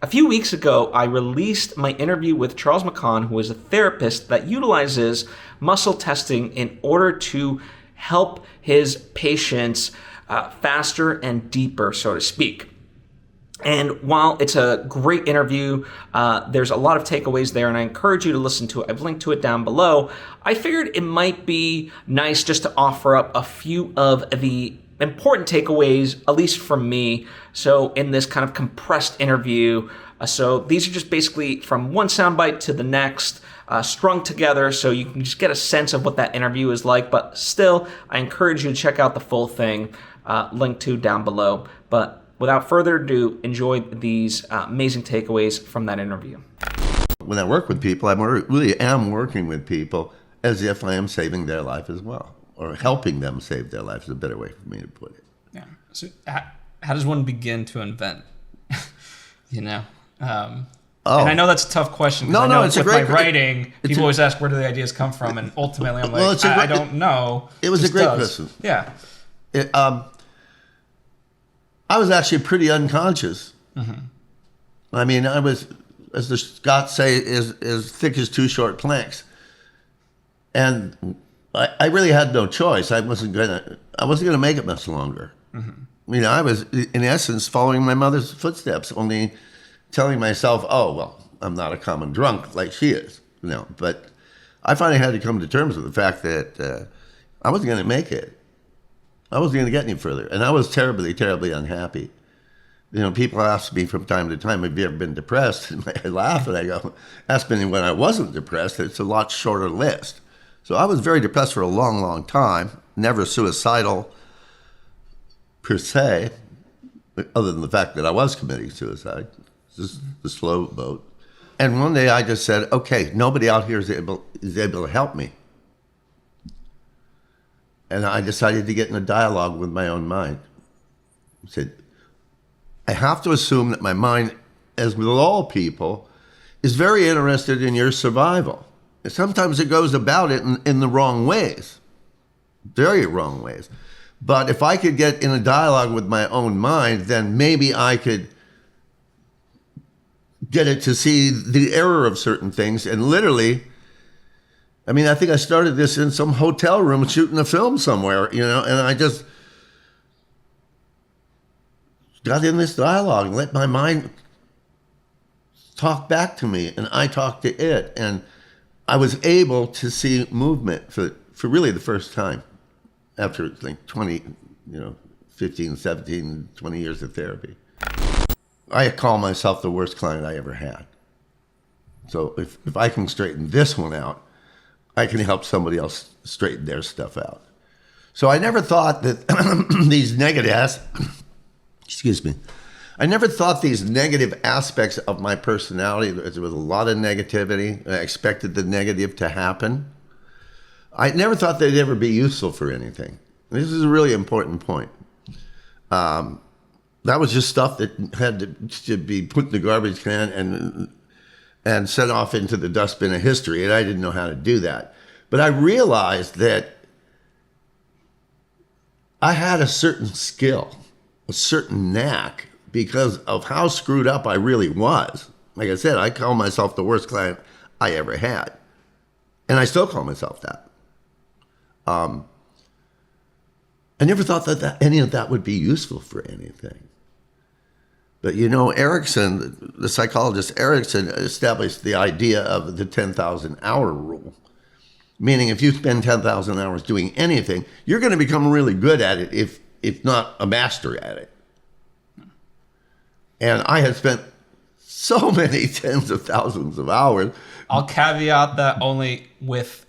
A few weeks ago, I released my interview with Charles McCaughan, who is a therapist that utilizes muscle testing in order to help his patients faster and deeper, so to speak. And while it's a great interview, there's a lot of takeaways there, and I encourage you to listen to it. I've linked to it down below. I figured it might be nice just to offer up a few of the important takeaways, at least from me, so in this kind of compressed interview. So these are just basically from one soundbite to the next, strung together, so you can just get a sense of what that interview is like. But still, I encourage you to check out the full thing, linked to down below. But without further ado, enjoy these amazing takeaways from that interview. When I work with people, I really am working with people as if I am saving their life as well, or helping them save their life is a better way for me to put it. Yeah. So how does one begin to invent? you know? And I know that's a tough question. No, it's a great. With my writing, people always ask, where do the ideas come from? And ultimately, I'm like, I don't know. It was a great question. Yeah. I was actually pretty unconscious. Mm-hmm. I mean, I was, as the Scots say, as thick as two short planks. And I really had no choice. I wasn't gonna make it much longer. Mm-hmm. You know, I was in essence following my mother's footsteps, only telling myself, "Oh well, I'm not a common drunk like she is." You know, but I finally had to come to terms with the fact that I wasn't gonna make it. I wasn't gonna get any further, and I was terribly, terribly unhappy. You know, people ask me from time to time, "Have you ever been depressed?" And I laugh and I go, "Ask me when I wasn't depressed. It's a lot shorter list." So I was very depressed for a long, long time, never suicidal per se, other than the fact that I was committing suicide, just the slow boat. And one day I just said, okay, nobody out here is able to help me. And I decided to get in a dialogue with my own mind. I said, I have to assume that my mind, as with all people, is very interested in your survival. Sometimes it goes about it in the wrong ways, very wrong ways. But if I could get in a dialogue with my own mind, then maybe I could get it to see the error of certain things. And literally, I mean, I think I started this in some hotel room shooting a film somewhere, you know, and I just got in this dialogue and let my mind talk back to me, and I talked to it. And I was able to see movement for really the first time after like 20, 15, 17, 20 years of therapy. I call myself the worst client I ever had. So if I can straighten this one out, I can help somebody else straighten their stuff out. So I never thought that these negative I never thought these negative aspects of my personality, there was a lot of negativity. I expected the negative to happen. I never thought they'd ever be useful for anything. This is a really important point. That was just stuff that had to be put in the garbage can and sent off into the dustbin of history, and I didn't know how to do that. But I realized that I had a certain skill, a certain knack, because of how screwed up I really was. Like I said, I call myself the worst client I ever had. And I still call myself that. I never thought that any of that would be useful for anything. But you know, Erickson, the psychologist Erickson, established the idea of the 10,000 hour rule. Meaning if you spend 10,000 hours doing anything, you're going to become really good at it, if not a master at it. And I had spent so many tens of thousands of hours. I'll caveat that only with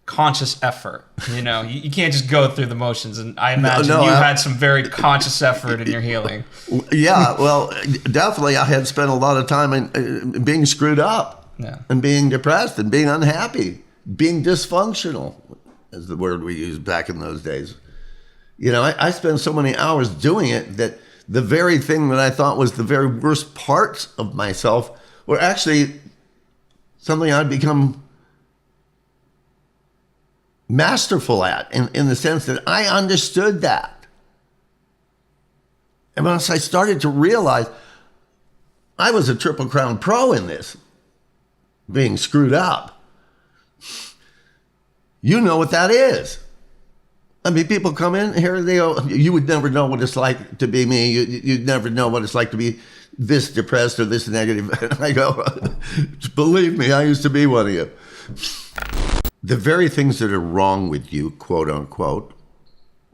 conscious effort. You know, you can't just go through the motions. And I imagine you had some very conscious effort in your healing. Yeah, well, definitely I had spent a lot of time in being screwed up, and being depressed and being unhappy, being dysfunctional, is the word we used back in those days. You know, I spent so many hours doing it that the very thing that I thought was the very worst parts of myself were actually something I'd become masterful at, in the sense that I understood that. And once I started to realize, I was a Triple Crown pro in this, being screwed up. You know what that is. I mean, people come in here, they go, you would never know what it's like to be me. You'd never know what it's like to be this depressed or this negative. And I go, believe me, I used to be one of you. The very things that are wrong with you, quote unquote,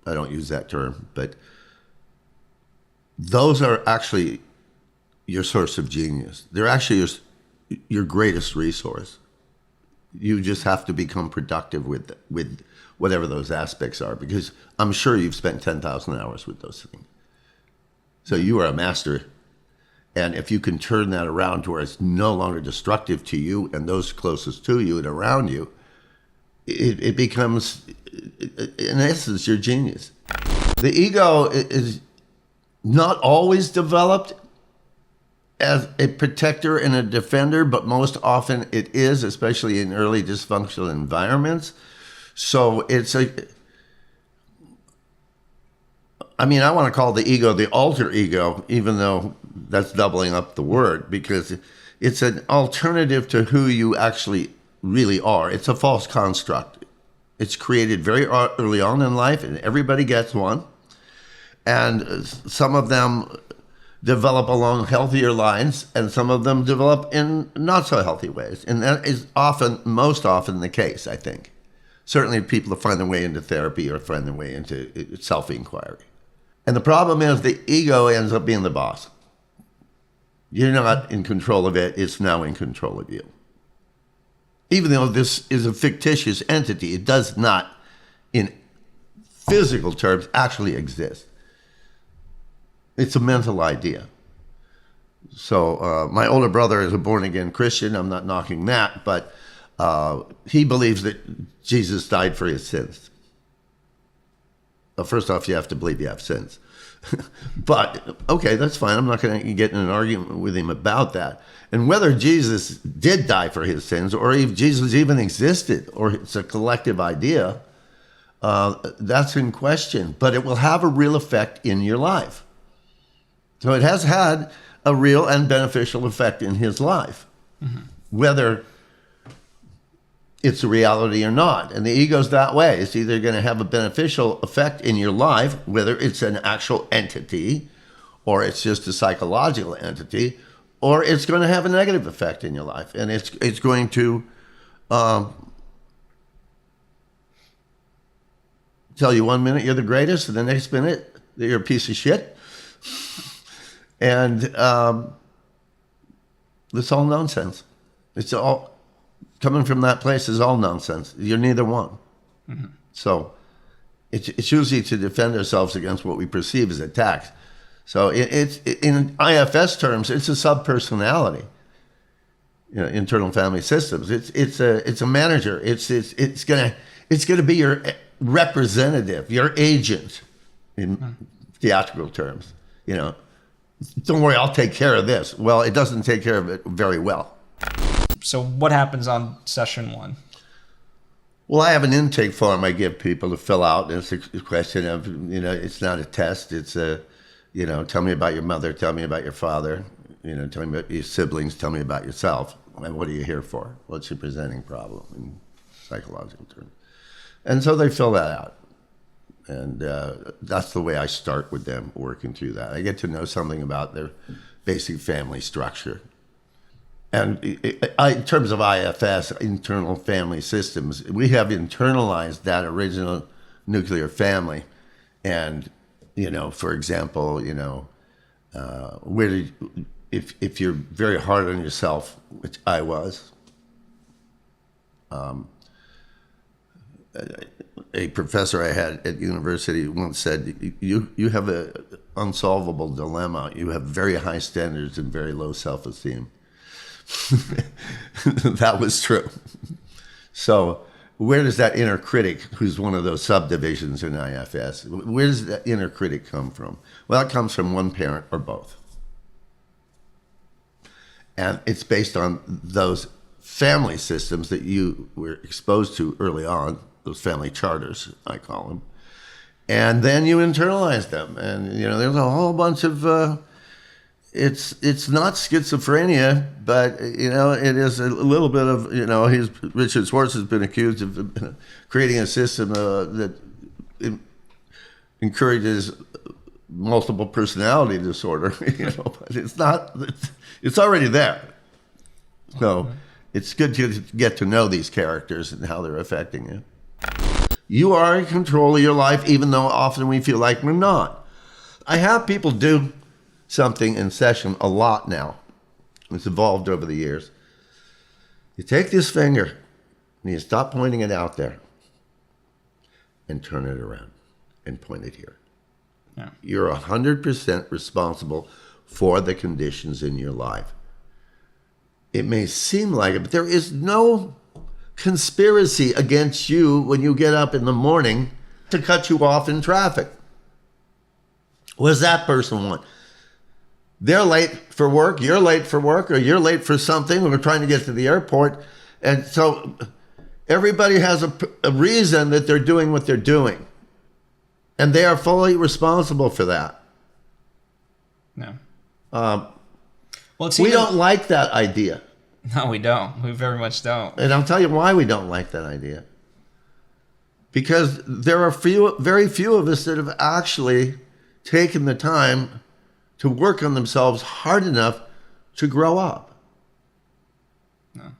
I don't use that term, but those are actually your source of genius. They're actually your greatest resource. You just have to become productive with whatever those aspects are, because I'm sure you've spent 10,000 hours with those things. So you are a master. And if you can turn that around to where it's no longer destructive to you and those closest to you and around you, it becomes, in essence, your genius. The ego is not always developed as a protector and a defender, but most often it is, especially in early dysfunctional environments. So I want to call the ego the alter ego, even though that's doubling up the word, because it's an alternative to who you actually really are. It's a false construct. It's created very early on in life, and everybody gets one. And some of them develop along healthier lines, and some of them develop in not so healthy ways. And that is most often the case, I think. Certainly people find their way into therapy or find their way into self-inquiry. And the problem is the ego ends up being the boss. You're not in control of it, it's now in control of you. Even though this is a fictitious entity, it does not, in physical terms, actually exist. It's a mental idea. So my older brother is a born-again Christian. I'm not knocking that, but he believes that Jesus died for his sins. Well, first off, you have to believe you have sins. But, okay, that's fine. I'm not going to get in an argument with him about that. And whether Jesus did die for his sins, or if Jesus even existed, or it's a collective idea, that's in question. But it will have a real effect in your life. So it has had a real and beneficial effect in his life, whether it's a reality or not. And the ego's that way. It's either going to have a beneficial effect in your life, whether it's an actual entity, or it's just a psychological entity, or it's going to have a negative effect in your life. And it's going to tell you one minute you're the greatest, and the next minute that you're a piece of shit. And it's all nonsense. It's all coming from that place is all nonsense. You're neither one. So it's usually to defend ourselves against what we perceive as attacks. So it's in IFS terms, it's a subpersonality. Internal family systems. It's a manager. It's gonna be your representative, your agent, in theatrical terms. Don't worry, I'll take care of this. Well, it doesn't take care of it very well. So what happens on session 1? Well, I have an intake form I give people to fill out. And it's a question of, it's not a test. It's tell me about your mother, tell me about your father, tell me about your siblings, tell me about yourself. And what are you here for? What's your presenting problem in psychological terms? And so they fill that out. And that's the way I start with them, working through that. I get to know something about their basic family structure. And in terms of IFS, internal family systems, we have internalized that original nuclear family. And, for example, if you're very hard on yourself, which I was, a professor I had at university once said, you have an unsolvable dilemma. You have very high standards and very low self-esteem. That was true. So where does that inner critic, who's one of those subdivisions in IFS, where does that inner critic come from? Well, it comes from one parent or both. And it's based on those family systems that you were exposed to early on, those family charters, I call them. And then you internalize them. And, there's a whole bunch of it's not schizophrenia, but it is a little bit of Richard Schwartz has been accused of creating a system that encourages multiple personality disorder. But it's not. It's already there. So it's good to get to know these characters and how they're affecting you. You are in control of your life, even though often we feel like we're not. I have people do something in session a lot now. It's evolved over the years. You take this finger and you stop pointing it out there and turn it around and point it here. Yeah. You're 100% responsible for the conditions in your life. It may seem like it, but there is no conspiracy against you when you get up in the morning to cut you off in traffic. What does that person want? They're late for work, you're late for work, or you're late for something, or we're trying to get to the airport. And so everybody has a reason that they're doing what they're doing. And they are fully responsible for that. No. We don't like that idea. No, we don't. We very much don't. And I'll tell you why we don't like that idea. Because there are very few of us that have actually taken the time to work on themselves hard enough to grow up. No.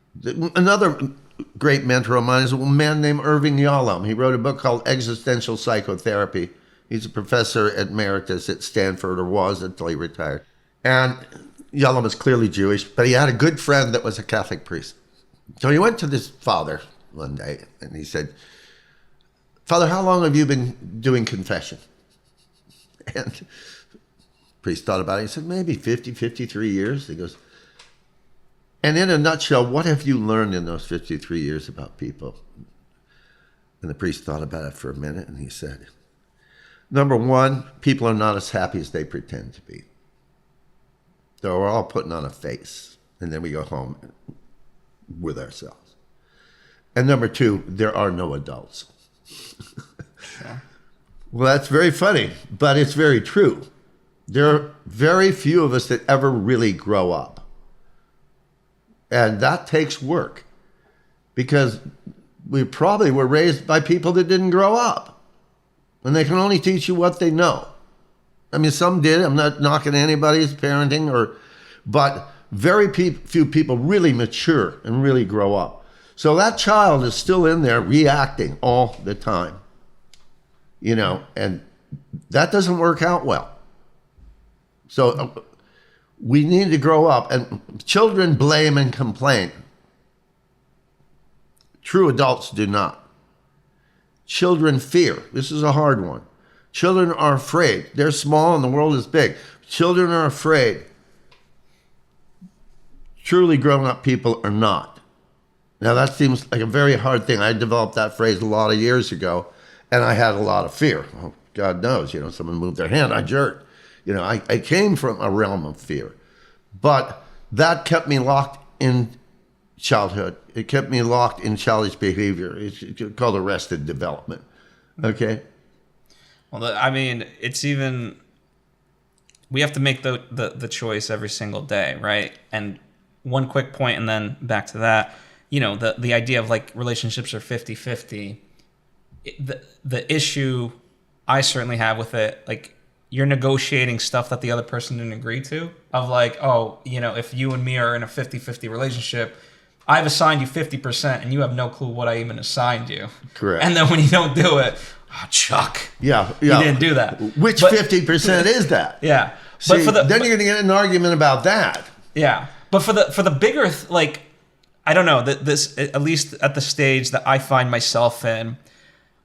Another great mentor of mine is a man named Irving Yalom. He wrote a book called Existential Psychotherapy. He's a professor emeritus at Stanford, or was until he retired. And Yalom is clearly Jewish, but he had a good friend that was a Catholic priest. So he went to this father one day and he said, "Father, how long have you been doing confession?" And the priest thought about it. He said, "Maybe 50, 53 years. He goes, "And in a nutshell, what have you learned in those 53 years about people?" And the priest thought about it for a minute and he said, "Number one, people are not as happy as they pretend to be. So we're all putting on a face, and then we go home with ourselves. And number two, there are no adults." Sure. Well, that's very funny, but it's very true. There are very few of us that ever really grow up. And that takes work, because we probably were raised by people that didn't grow up, and they can only teach you what they know. I mean, some did. I'm not knocking anybody's parenting, but very few people really mature and really grow up. So that child is still in there reacting all the time, and that doesn't work out well. So we need to grow up. And children blame and complain. True adults do not. Children fear. This is a hard one. Children are afraid. They're small and the world is big. Children are afraid. Truly grown-up people are not. Now that seems like a very hard thing. I developed that phrase a lot of years ago, and I had a lot of fear. Oh, God knows, someone moved their hand, I jerked. I came from a realm of fear. But that kept me locked in childhood. It kept me locked in childish behavior. It's called arrested development. Okay? Well, it's even, we have to make the choice every single day, right? And one quick point, and then back to that, the idea of like relationships are 50-50. The issue I certainly have with it, like, you're negotiating stuff that the other person didn't agree to, of like, oh, if you and me are in a 50-50 relationship, I've assigned you 50% and you have no clue what I even assigned you. Correct. And then when you don't do it, oh, Chuck. Yeah. You didn't do that. Which 50% is that? Yeah. See, then you're going to get an argument about that. Yeah. But for the bigger, I don't know, this, at least at the stage that I find myself in,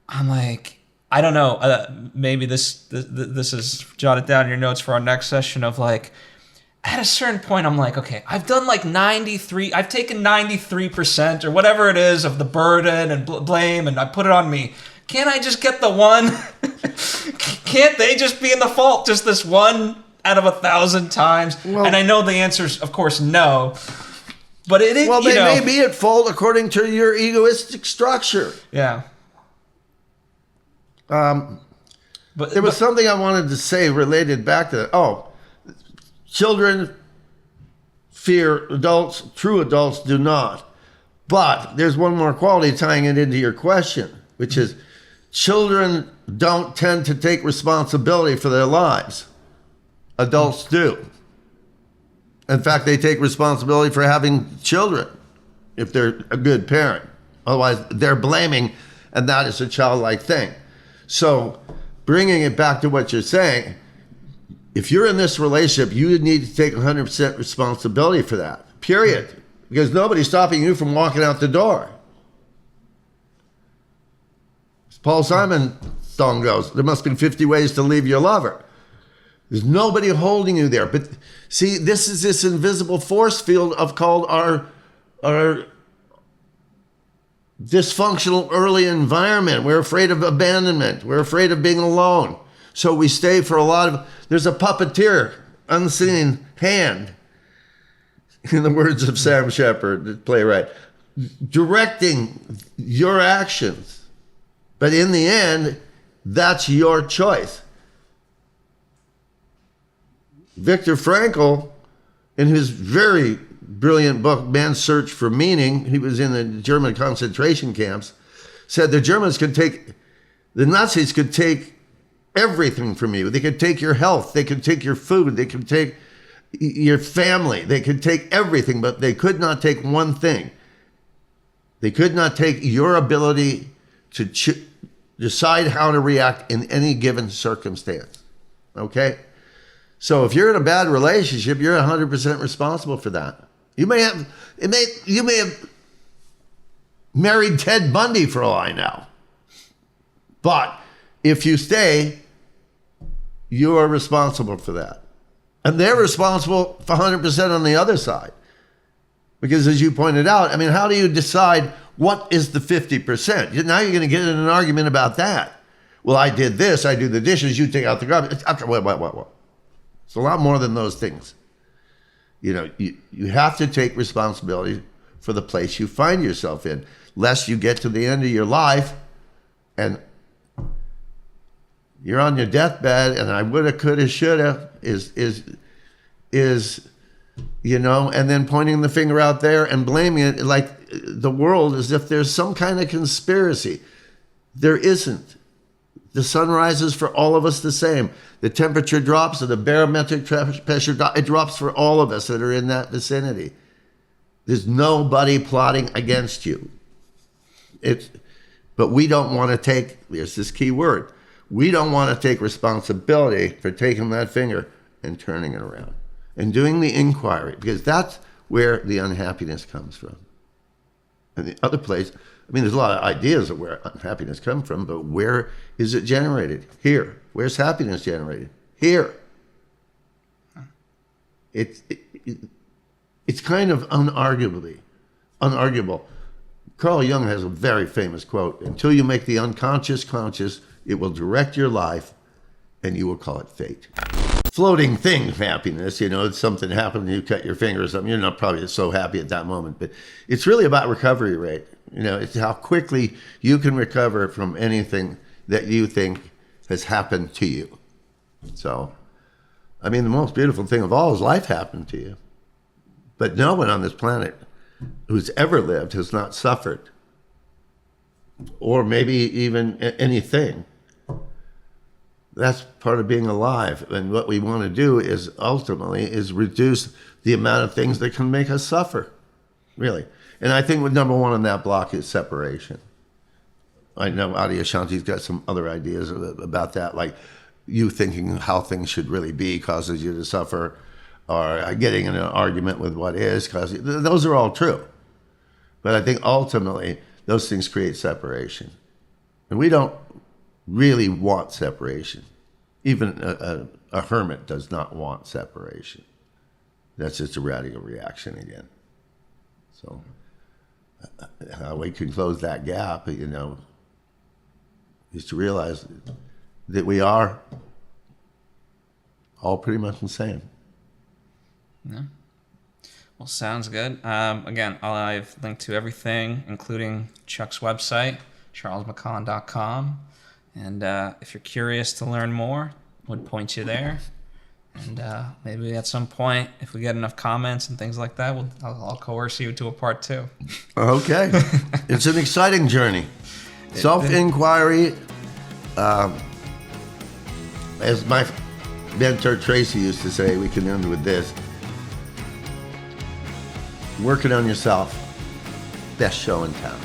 I'm like, I don't know, maybe this is jotted down in your notes for our next session of like, at a certain point, I'm like, okay, I've done like I've taken 93% or whatever it is of the burden and blame, and I put it on me. Can't I just get the one? Can't they just be in the fault just this one out of 1,000 times? Well, and I know the answer is, of course, no. But it is, well, they may be at fault according to your egoistic structure. Yeah. But there was something I wanted to say related back to that. Oh, Children fear adults, true adults do not. But there's one more quality tying it into your question, which is children don't tend to take responsibility for their lives. Adults do. In fact, they take responsibility for having children if they're a good parent. Otherwise, they're blaming, and that is a childlike thing. So bringing it back to what you're saying, if you're in this relationship, you need to take 100% responsibility for that, period. Because nobody's stopping you from walking out the door. As Paul Simon song goes, there must be 50 ways to leave your lover. There's nobody holding you there. But see, this is this invisible force field called our dysfunctional early environment. We're afraid of abandonment. We're afraid of being alone. So we stay for a lot of, there's a puppeteer, unseen hand, in the words of Sam Shepard, the playwright, directing your actions. But in the end, that's your choice. Viktor Frankl, in his very brilliant book, Man's Search for Meaning, he was in the German concentration camps, said the Nazis could take everything from you. They could take your health, they could take your food, they could take your family, they could take everything, but they could not take one thing. They could not take your ability to decide how to react in any given circumstance. Okay? So if you're in a bad relationship, you're 100% responsible for that. You may have married Ted Bundy for all I know. But if you stay, you are responsible for that. And they're responsible for 100% on the other side. Because as you pointed out, I mean, how do you decide what is the 50%? Now you're going to get in an argument about that. Well, I did this, I do the dishes, you take out the garbage. Okay, what? It's a lot more than those things. You know, you have to take responsibility for the place you find yourself in, lest you get to the end of your life and you're on your deathbed and I woulda, coulda, shoulda is you know, and then pointing the finger out there and blaming it like the world as if there's some kind of conspiracy. There isn't. The sun rises for all of us the same. The temperature drops and the barometric pressure it drops for all of us that are in that vicinity. There's nobody plotting against you. But we don't want to take, there's this key word, we don't want to take responsibility for taking that finger and turning it around and doing the inquiry, because that's where the unhappiness comes from. And the other place, I mean, there's a lot of ideas of where unhappiness comes from, but where is it generated? Here. Where's happiness generated? Here. It's kind of unarguable. Carl Jung has a very famous quote, until you make the unconscious conscious, it will direct your life, and you will call it fate. Floating thing, happiness, you know, it's something happened, you cut your finger or something, you're not probably so happy at that moment, but it's really about recovery rate. You know, it's how quickly you can recover from anything that you think has happened to you. So, I mean, the most beautiful thing of all is life happened to you. But no one on this planet who's ever lived has not suffered, or maybe even anything. That's part of being alive. And what we want to do is ultimately is reduce the amount of things that can make us suffer, really. And I think number one on that block is separation. I know Adyashanti's got some other ideas about that, like you thinking how things should really be causes you to suffer, or getting in an argument with what is causes, those are all true. But I think ultimately those things create separation. And we don't really want separation. Even a hermit does not want separation. That's just a radical reaction again. So how we can close that gap, you know, is to realize that we are all pretty much the same. Yeah. Well, sounds good. Again, I've linked to everything, including Chuck's website, charlesmccaughan.com. And if you're curious to learn more, would point you there. And maybe at some point, if we get enough comments and things like that, I'll coerce you to a part 2. Okay. It's an exciting journey. Self-inquiry, as my mentor Tracy used to say, we can end with this. Working on yourself, best show in town.